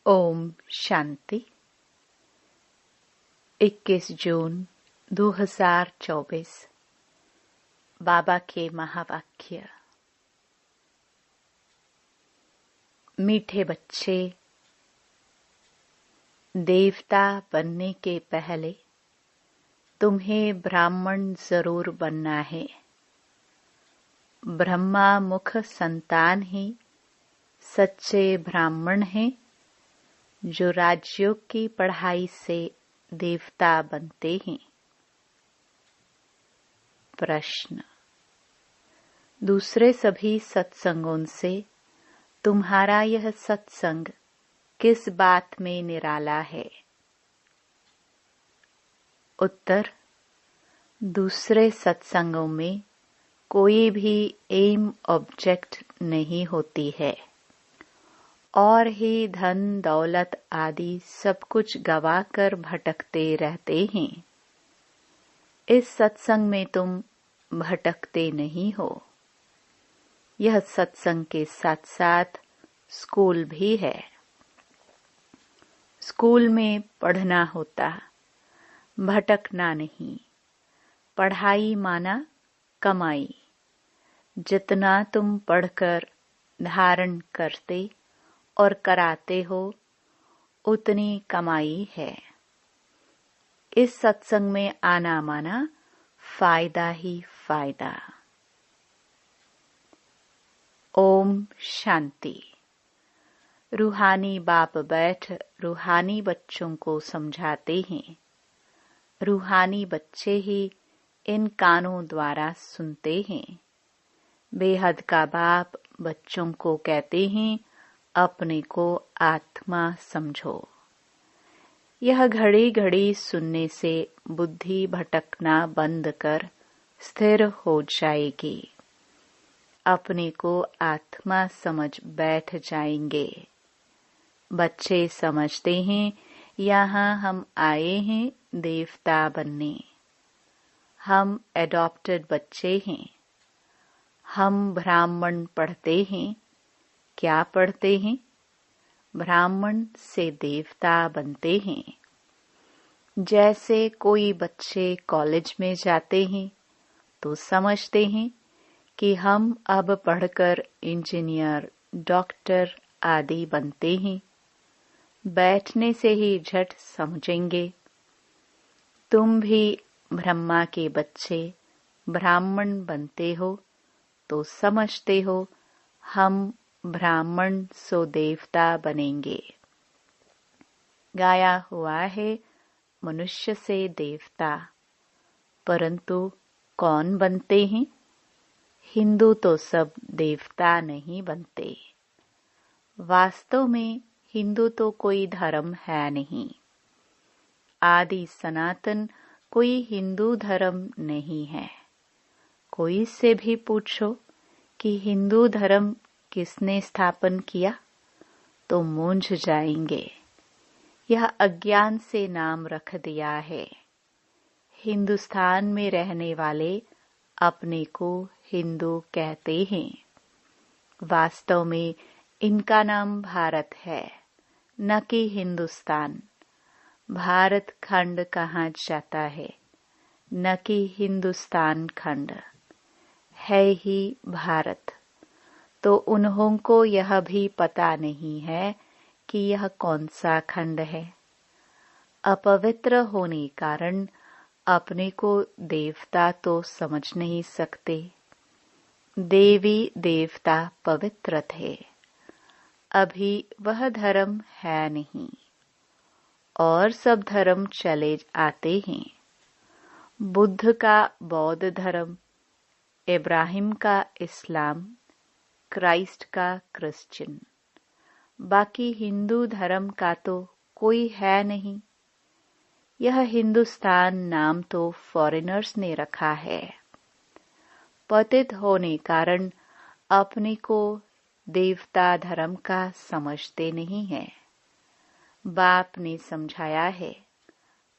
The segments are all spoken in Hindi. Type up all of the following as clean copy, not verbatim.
ओम शांति। 21 जून 2024। बाबा के महावाक्य। मीठे बच्चे, देवता बनने के पहले तुम्हें ब्राह्मण जरूर बनना है। ब्रह्मा मुख संतान ही सच्चे ब्राह्मण हैं, जो राजयोग की पढ़ाई से देवता बनते हैं। प्रश्न। दूसरे सभी सत्संगों से तुम्हारा यह सत्संग किस बात में निराला है? उत्तर। दूसरे सत्संगों में कोई भी एम ऑब्जेक्ट नहीं होती है और ही धन दौलत आदि सब कुछ गवाकर भटकते रहते हैं। इस सत्संग में तुम भटकते नहीं हो। यह सत्संग के साथ साथ स्कूल भी है। स्कूल में पढ़ना होता, भटकना नहीं। पढ़ाई माना कमाई। जितना तुम पढ़कर धारण करते और कराते हो, उतनी कमाई है। इस सत्संग में आना माना फायदा ही फायदा। ओम शांति। रूहानी बाप बैठ रूहानी बच्चों को समझाते हैं। रूहानी बच्चे ही इन कानों द्वारा सुनते हैं। बेहद का बाप बच्चों को कहते हैं, अपने को आत्मा समझो। यह घड़ी घड़ी सुनने से बुद्धि भटकना बंद कर स्थिर हो जाएगी। अपने को आत्मा समझ बैठ जाएंगे। बच्चे समझते हैं, यहाँ हम आए हैं देवता बनने। हम एडॉप्टेड बच्चे हैं। हम ब्राह्मण पढ़ते हैं। क्या पढ़ते हैं? ब्राह्मण से देवता बनते हैं। जैसे कोई बच्चे कॉलेज में जाते हैं तो समझते हैं कि हम अब पढ़कर इंजीनियर, डॉक्टर आदि बनते हैं। बैठने से ही झट समझेंगे। तुम भी ब्रह्मा के बच्चे ब्राह्मण बनते हो तो समझते हो, हम ब्राह्मण सो देवता बनेंगे। गाया हुआ है मनुष्य से देवता, परंतु कौन बनते हैं? हिंदू तो सब देवता नहीं बनते। वास्तव में हिंदू तो कोई धर्म है नहीं। आदि सनातन कोई हिंदू धर्म नहीं है। कोई से भी पूछो कि हिंदू धर्म किसने स्थापन किया, तो मूंझ जाएंगे। यह अज्ञान से नाम रख दिया है। हिंदुस्तान में रहने वाले अपने को हिंदू कहते हैं। वास्तव में इनका नाम भारत है, न कि हिंदुस्तान। भारत खंड कहा जाता है, न कि हिंदुस्तान खंड। है ही भारत। तो उन्हों को यह भी पता नहीं है कि यह कौन सा खंड है। अपवित्र होने कारण अपने को देवता तो समझ नहीं सकते। देवी देवता पवित्र थे। अभी वह धर्म है नहीं और सब धर्म चले आते हैं। बुद्ध का बौद्ध धर्म, इब्राहिम का इस्लाम, क्राइस्ट का क्रिश्चियन। बाकी हिंदू धर्म का तो कोई है नहीं। यह हिंदुस्तान नाम तो फॉरेनर्स ने रखा है। पतित होने कारण अपने को देवता धर्म का समझते नहीं है। बाप ने समझाया है,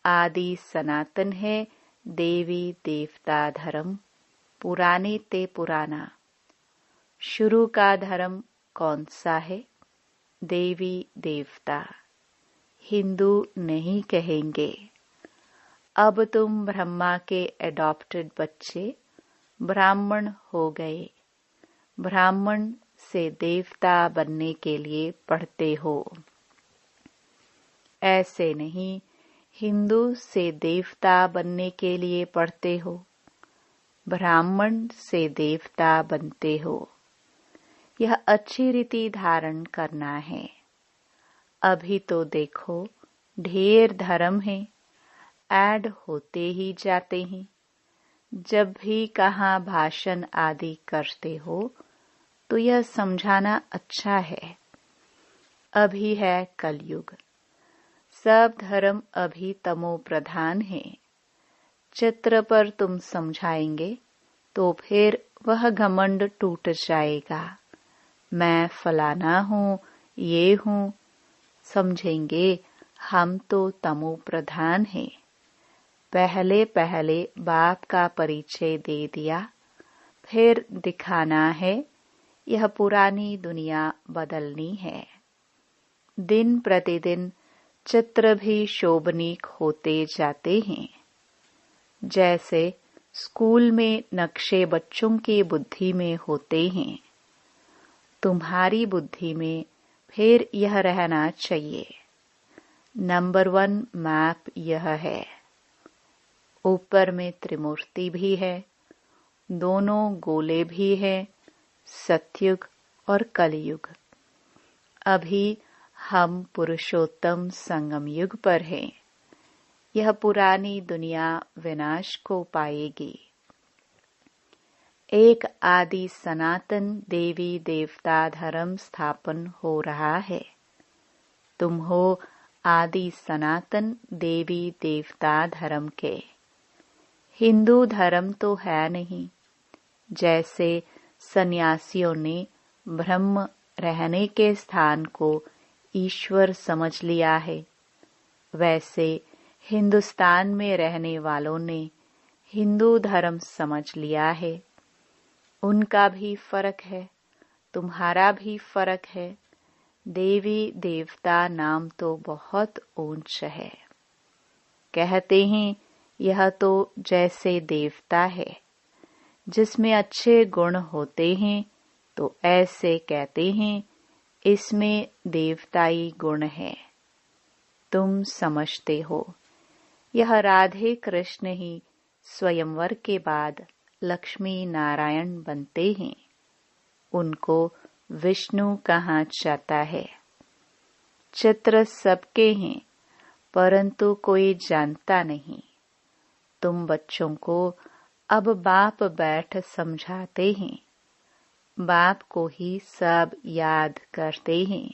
आदि सनातन है देवी देवता धर्म, पुराने ते पुराना। शुरू का धर्म कौन सा है? देवी देवता, हिंदू नहीं कहेंगे। अब तुम ब्रह्मा के एडॉप्टेड बच्चे ब्राह्मण हो गए। ब्राह्मण से देवता बनने के लिए पढ़ते हो। ऐसे नहीं, हिंदू से देवता बनने के लिए पढ़ते हो, ब्राह्मण से देवता बनते हो। यह अच्छी रीति धारण करना है। अभी तो देखो, ढेर धर्म है, ऐड होते ही जाते हैं। जब भी कहाँ भाषण आदि करते हो तो यह समझाना अच्छा है। अभी है कलयुग, सब धर्म अभी तमो प्रधान है। चित्र पर तुम समझाएंगे तो फिर वह घमंड टूट जाएगा। मैं फलाना हूँ, ये हूँ। समझेंगे हम तो तमो प्रधान हैं। पहले पहले बाप का परिचय दे दिया, फिर दिखाना है यह पुरानी दुनिया बदलनी है। दिन प्रतिदिन चित्र भी शोभनीक होते जाते हैं। जैसे स्कूल में नक्शे बच्चों की बुद्धि में होते हैं, तुम्हारी बुद्धि में फिर यह रहना चाहिए। नंबर 1 मैप यह है। ऊपर में त्रिमूर्ति भी है, दोनों गोले भी है, सतयुग और कलयुग। अभी हम पुरुषोत्तम संगम युग पर हैं। यह पुरानी दुनिया विनाश को पाएगी। एक आदि सनातन देवी देवता धर्म स्थापन हो रहा है। तुम हो आदि सनातन देवी देवता धर्म के। हिंदू धर्म तो है नहीं। जैसे सन्यासियों ने ब्रह्म रहने के स्थान को ईश्वर समझ लिया है, वैसे हिंदुस्तान में रहने वालों ने हिंदू धर्म समझ लिया है। उनका भी फर्क है, तुम्हारा भी फर्क है। देवी देवता नाम तो बहुत ऊंच है। कहते हैं यह तो जैसे देवता है, जिसमें अच्छे गुण होते हैं तो ऐसे कहते हैं इसमें देवताई गुण है। तुम समझते हो, यह राधे कृष्ण ही स्वयंवर के बाद लक्ष्मी नारायण बनते हैं। उनको विष्णु कहा जाता है। चित्र सबके हैं, परंतु कोई जानता नहीं। तुम बच्चों को अब बाप बैठ समझाते हैं। बाप को ही सब याद करते हैं।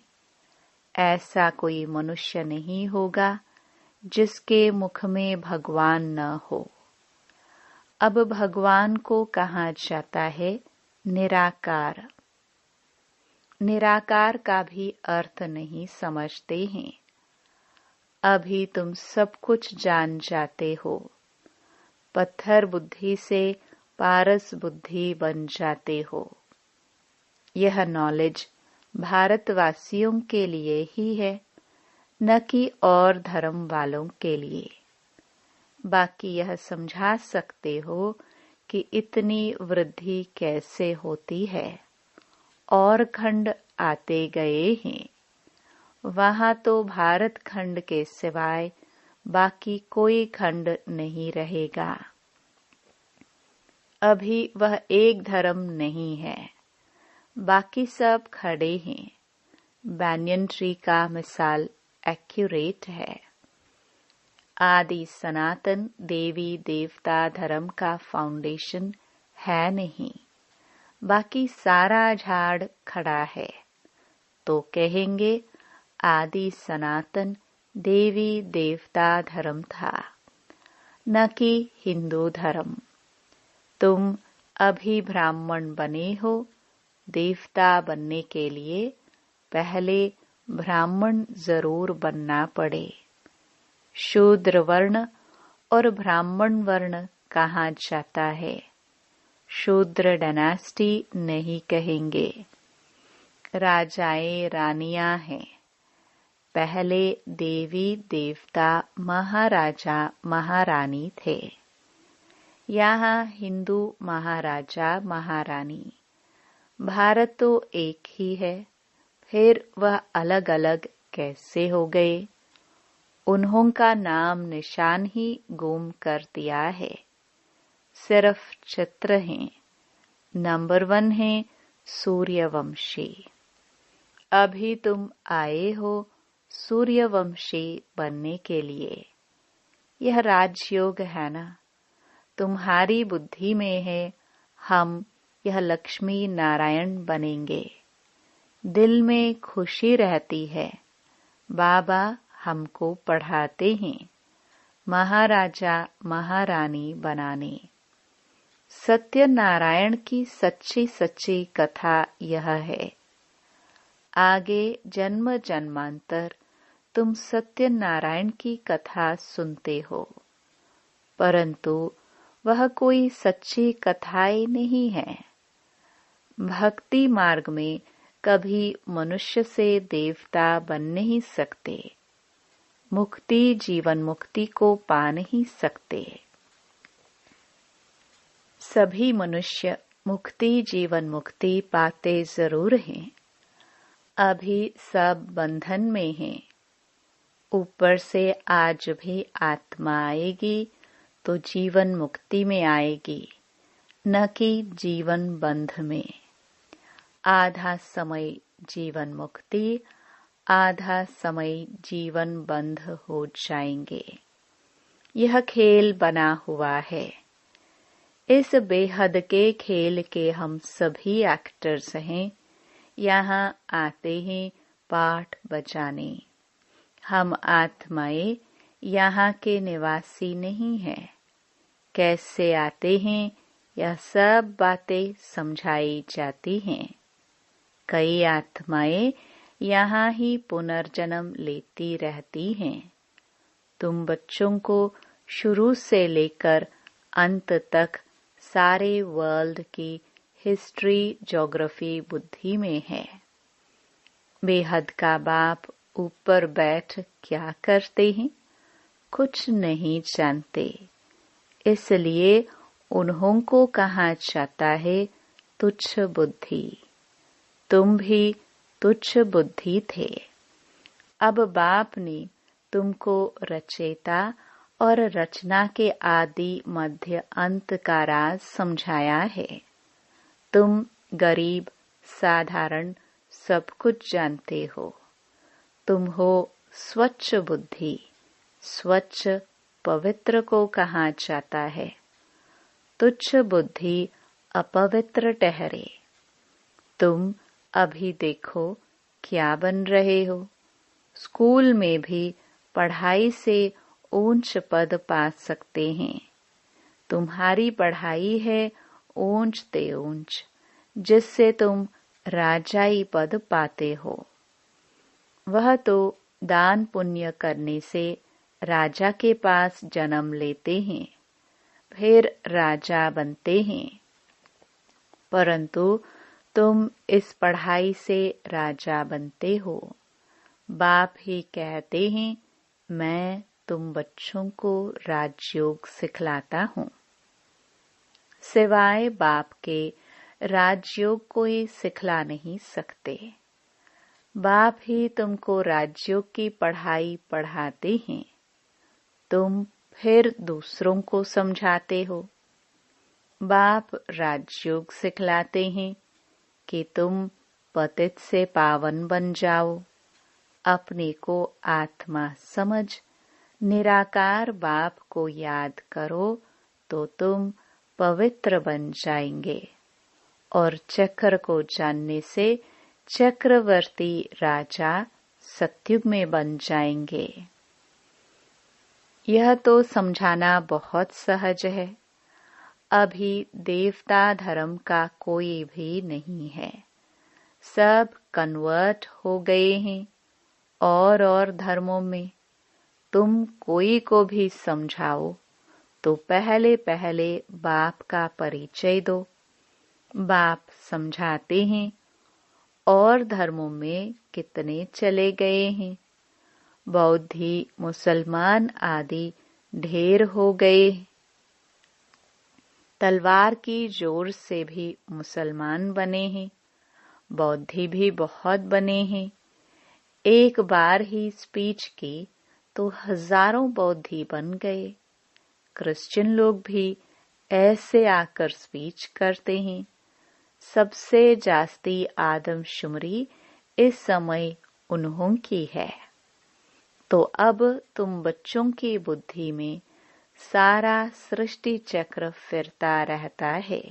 ऐसा कोई मनुष्य नहीं होगा जिसके मुख में भगवान न हो। अब भगवान को कहा जाता है निराकार। निराकार का भी अर्थ नहीं समझते हैं। अभी तुम सब कुछ जान जाते हो। पत्थर बुद्धि से पारस बुद्धि बन जाते हो। यह नॉलेज भारतवासियों के लिए ही है, न कि और धर्म वालों के लिए। बाकी यह समझा सकते हो कि इतनी वृद्धि कैसे होती है। और खंड आते गए हैं। वहां तो भारत खंड के सिवाय बाकी कोई खंड नहीं रहेगा। अभी वह एक धर्म नहीं है, बाकी सब खड़े हैं। बैनियन ट्री का मिसाल एक्यूरेट है। आदि सनातन देवी देवता धर्म का फाउंडेशन है नहीं, बाकी सारा झाड़ खड़ा है। तो कहेंगे आदि सनातन देवी देवता धर्म था, न कि हिंदू धर्म। तुम अभी ब्राह्मण बने हो। देवता बनने के लिए पहले ब्राह्मण जरूर बनना पड़े। शूद्र वर्ण और ब्राह्मण वर्ण कहा जाता है। शूद्र डायनेस्टी नहीं कहेंगे। राजाएं रानियां हैं। पहले देवी देवता महाराजा महारानी थे। यहाँ हिंदू महाराजा महारानी। भारत तो एक ही है, फिर वह अलग अलग कैसे हो गए? उन्हों का नाम निशान ही गुम कर दिया है। सिर्फ चित्र हैं। नंबर 1 है सूर्यवंशी। अभी तुम आए हो सूर्यवंशी बनने के लिए। यह राजयोग है ना? तुम्हारी बुद्धि में है हम यह लक्ष्मी नारायण बनेंगे। दिल में खुशी रहती है। बाबा हमको पढ़ाते हैं महाराजा महारानी बनाने। सत्यनारायण की सच्ची सच्ची कथा यह है। आगे जन्म जन्मांतर तुम सत्यनारायण की कथा सुनते हो, परंतु वह कोई सच्ची कथाएं नहीं है। भक्ति मार्ग में कभी मनुष्य से देवता बन नहीं सकते। मुक्ति जीवन मुक्ति को पा नहीं सकते। सभी मनुष्य मुक्ति जीवन मुक्ति पाते जरूर हैं। अभी सब बंधन में हैं। ऊपर से आज भी आत्मा आएगी तो जीवन मुक्ति में आएगी, न कि जीवन बंध में। आधा समय जीवन मुक्ति, आधा समय जीवन बंध हो जाएंगे। यह खेल बना हुआ है। इस बेहद के खेल के हम सभी एक्टर्स हैं। यहाँ आते हैं पाठ बजाने। हम आत्माएं यहाँ के निवासी नहीं हैं। कैसे आते हैं यह सब बातें समझाई जाती हैं। कई आत्माएं यहाँ ही पुनर्जन्म लेती रहती हैं। तुम बच्चों को शुरू से लेकर अंत तक सारे वर्ल्ड की हिस्ट्री ज्योग्राफी बुद्धि में है। बेहद का बाप ऊपर बैठ क्या करते हैं? कुछ नहीं जानते। इसलिए उन्हों को कहा जाता है तुच्छ बुद्धि। तुम भी तुच्छ बुद्धि थे। अब बाप ने तुमको रचयिता और रचना के आदि मध्य अंत का राज समझाया है। तुम गरीब साधारण सब कुछ जानते हो। तुम हो स्वच्छ बुद्धि। स्वच्छ पवित्र को कहा जाता है। तुच्छ बुद्धि अपवित्र ठहरे। तुम अभी देखो क्या बन रहे हो। स्कूल में भी पढ़ाई से ऊंच पद पा सकते हैं। तुम्हारी पढ़ाई है ऊंच ते ऊंच, जिससे तुम राजाई पद पाते हो। वह तो दान पुण्य करने से राजा के पास जन्म लेते हैं, फिर राजा बनते हैं। परंतु तुम इस पढ़ाई से राजा बनते हो। बाप ही कहते हैं मैं तुम बच्चों को राजयोग सिखलाता हूँ। सिवाय बाप के राजयोग कोई सिखला नहीं सकते। बाप ही तुमको राजयोग की पढ़ाई पढ़ाते हैं। तुम फिर दूसरों को समझाते हो। बाप राजयोग सिखलाते हैं कि तुम पतित से पावन बन जाओ। अपने को आत्मा समझ निराकार बाप को याद करो तो तुम पवित्र बन जाएंगे और चक्र को जानने से चक्रवर्ती राजा सतयुग में बन जाएंगे। यह तो समझाना बहुत सहज है। अभी देवता धर्म का कोई भी नहीं है। सब कन्वर्ट हो गए हैं और धर्मों में। तुम कोई को भी समझाओ तो पहले पहले बाप का परिचय दो। बाप समझाते हैं और धर्मों में कितने चले गए हैं। बौद्धी, मुसलमान आदि ढेर हो गए। तलवार की जोर से भी मुसलमान बने हैं, बौद्धी भी बहुत बने हैं। एक बार ही स्पीच की तो हजारों बौद्धी बन गए। क्रिश्चियन लोग भी ऐसे आकर स्पीच करते हैं। सबसे जास्ती आदमशुमारी इस समय उन्हों की है। तो अब तुम बच्चों की बुद्धि में सारा सृष्टि चक्र फिरता रहता है।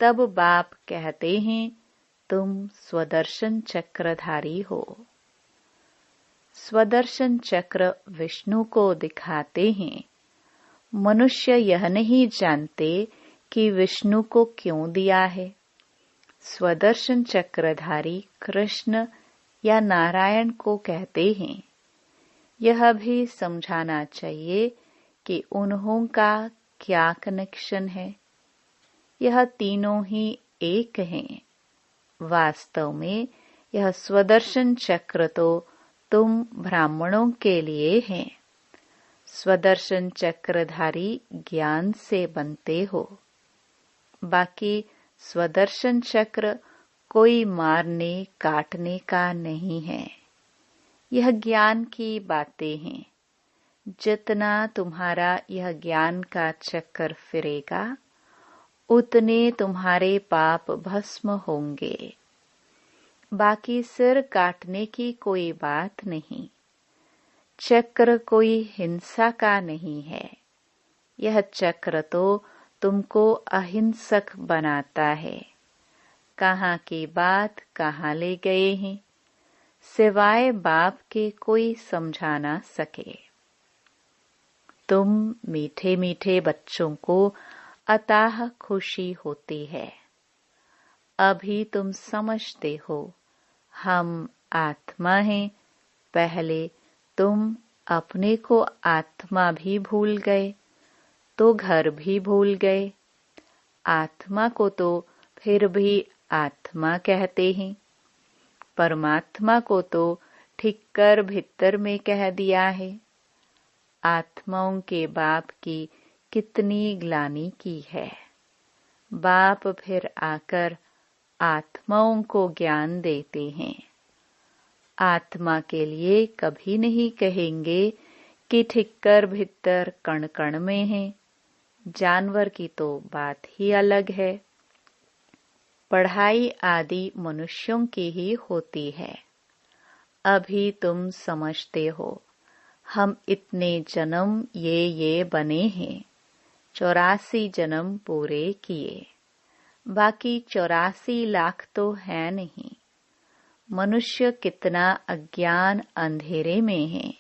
तब बाप कहते हैं तुम स्वदर्शन चक्रधारी हो। स्वदर्शन चक्र विष्णु को दिखाते हैं। मनुष्य यह नहीं जानते कि विष्णु को क्यों दिया है। स्वदर्शन चक्रधारी कृष्ण या नारायण को कहते हैं। यह भी समझाना चाहिए कि उन्हों का क्या कनेक्शन है। यह तीनों ही एक हैं। वास्तव में यह स्वदर्शन चक्र तो तुम ब्राह्मणों के लिए है। स्वदर्शन चक्रधारी ज्ञान से बनते हो। बाकी स्वदर्शन चक्र कोई मारने काटने का नहीं है। यह ज्ञान की बातें हैं। जितना तुम्हारा यह ज्ञान का चक्कर फिरेगा उतने तुम्हारे पाप भस्म होंगे। बाकी सिर काटने की कोई बात नहीं। चक्र कोई हिंसा का नहीं है। यह चक्र तो तुमको अहिंसक बनाता है। कहाँ की बात कहाँ ले गए हैं, सिवाय बाप के कोई समझा ना सके। तुम मीठे मीठे बच्चों को अताह खुशी होती है। अभी तुम समझते हो हम आत्मा हैं। पहले तुम अपने को आत्मा भी भूल गए तो घर भी भूल गए। आत्मा को तो फिर भी आत्मा कहते हैं। परमात्मा को तो ठीक कर भीतर में कह दिया है। आत्माओं के बाप की कितनी ग्लानि की है। बाप फिर आकर आत्माओं को ज्ञान देते हैं। आत्मा के लिए कभी नहीं कहेंगे कि ठिक्कर भीतर कण कण में है। जानवर की तो बात ही अलग है। पढ़ाई आदि मनुष्यों की ही होती है। अभी तुम समझते हो हम इतने जन्म ये बने हैं। 84 जन्म पूरे किए। बाकी 84 लाख तो है नहीं। मनुष्य कितना अज्ञान अंधेरे में है।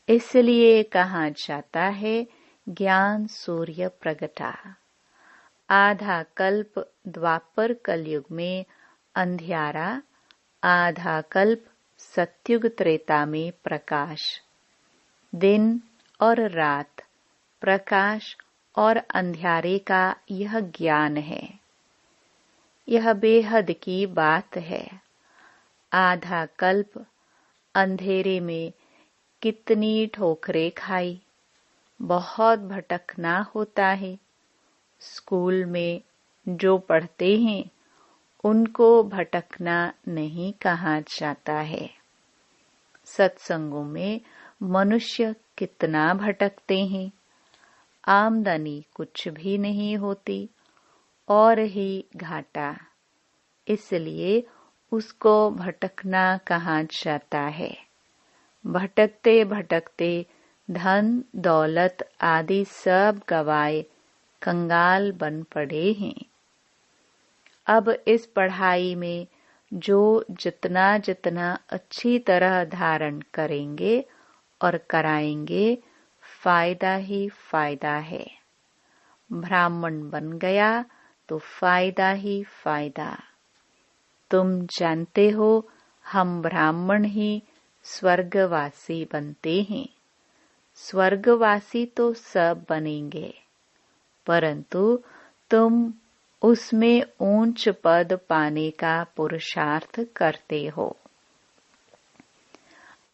इसलिए कहा जाता है ज्ञान सूर्य प्रगटा। आधा कल्प द्वापर कलयुग में अंधियारा, आधा कल्प सत्युग त्रेता में प्रकाश। दिन और रात, प्रकाश और अंधियारे का यह ज्ञान है। यह बेहद की बात है। आधा कल्प अंधेरे में कितनी ठोकरें खाई। बहुत भटकना होता है। स्कूल में जो पढ़ते हैं उनको भटकना नहीं कहा जाता है। सत्संगों में मनुष्य कितना भटकते हैं। आमदनी कुछ भी नहीं होती और ही घाटा। इसलिए उसको भटकना कहा जाता है। भटकते भटकते धन दौलत आदि सब गवाए कंगाल बन पड़े हैं। अब इस पढ़ाई में जो जितना जितना अच्छी तरह धारण करेंगे और कराएंगे फायदा ही फायदा है। ब्राह्मण बन गया तो फायदा ही फायदा। तुम जानते हो हम ब्राह्मण ही स्वर्गवासी बनते हैं। स्वर्गवासी तो सब बनेंगे, परंतु तुम उसमें ऊंच पद पाने का पुरुषार्थ करते हो।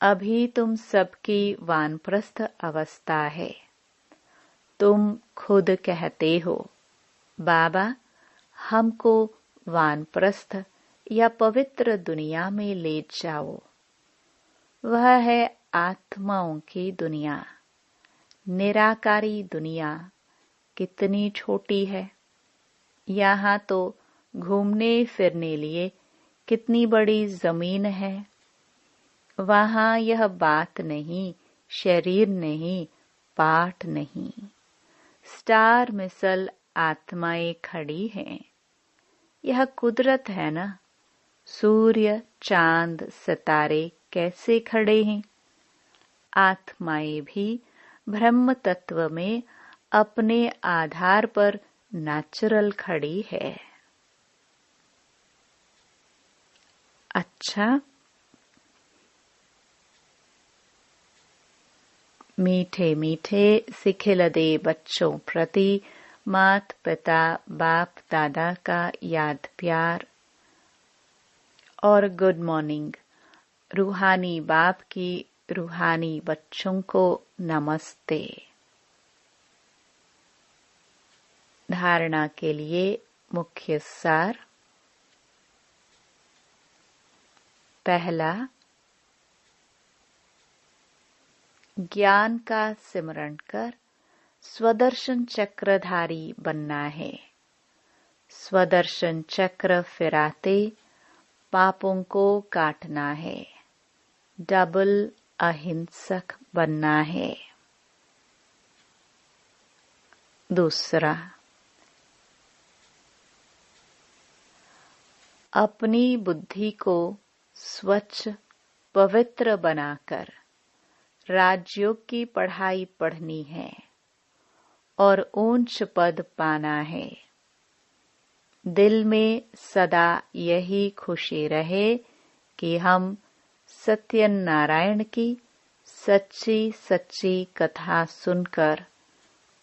अभी तुम सबकी वानप्रस्थ अवस्था है। तुम खुद कहते हो, बाबा हमको वानप्रस्थ या पवित्र दुनिया में ले जाओ। वह है आत्माओं की दुनिया। निराकारी दुनिया कितनी छोटी है। यहाँ तो घूमने फिरने लिए कितनी बड़ी जमीन है। वहाँ यह बात नहीं, शरीर नहीं, पाठ नहीं। स्टार मिसल आत्माएं खड़ी हैं। यह कुदरत है ना। सूर्य, चांद, सितारे कैसे खड़े हैं। आत्माएं भी ब्रह्म तत्व में अपने आधार पर नेचुरल खड़ी है। अच्छा, मीठे मीठे सिखिलदे बच्चों प्रति मात पिता बाप दादा का याद प्यार और गुड मॉर्निंग। रूहानी बाप की रूहानी बच्चों को नमस्ते। धारणा के लिए मुख्य सार। पहला, ज्ञान का सिमरण कर स्वदर्शन चक्रधारी बनना है। स्वदर्शन चक्र फिराते पापों को काटना है। डबल अहिंसक बनना है। दूसरा, अपनी बुद्धि को स्वच्छ पवित्र बनाकर राजयोग की पढ़ाई पढ़नी है और ऊंच पद पाना है। दिल में सदा यही खुशी रहे कि हम सत्यनारायण की सच्ची सच्ची कथा सुनकर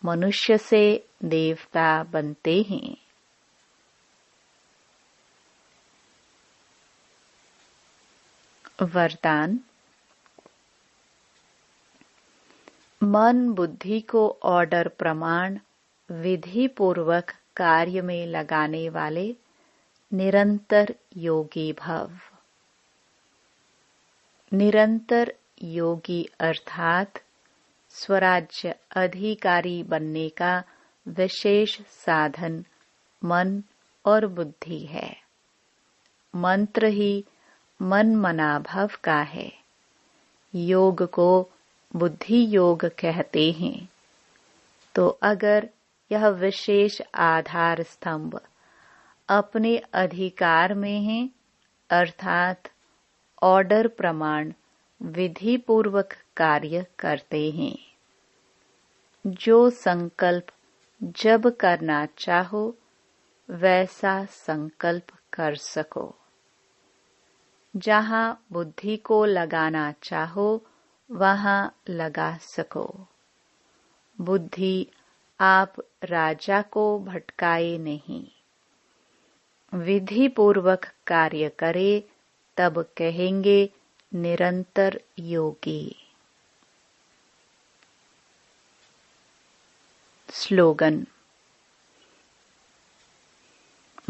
मनुष्य से देवता बनते हैं। वरदान। मन बुद्धि को ऑर्डर प्रमाण विधि पूर्वक कार्य में लगाने वाले निरंतर योगी भव। निरंतर योगी अर्थात स्वराज्य अधिकारी बनने का विशेष साधन मन और बुद्धि है। मंत्र ही मन मनाभव का है। योग को बुद्धि योग कहते हैं। तो अगर यह विशेष आधार स्तंभ अपने अधिकार में है अर्थात ऑर्डर प्रमाण विधि पूर्वक कार्य करते हैं। जो संकल्प जब करना चाहो वैसा संकल्प कर सको। जहाँ बुद्धि को लगाना चाहो वहाँ लगा सको। बुद्धि आप राजा को भटकाए नहीं। विधि पूर्वक कार्य करे तब कहेंगे निरंतर योगी। स्लोगन।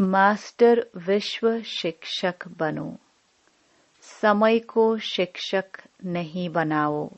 मास्टर विश्व शिक्षक बनो। समय को शिक्षक नहीं बनाओ।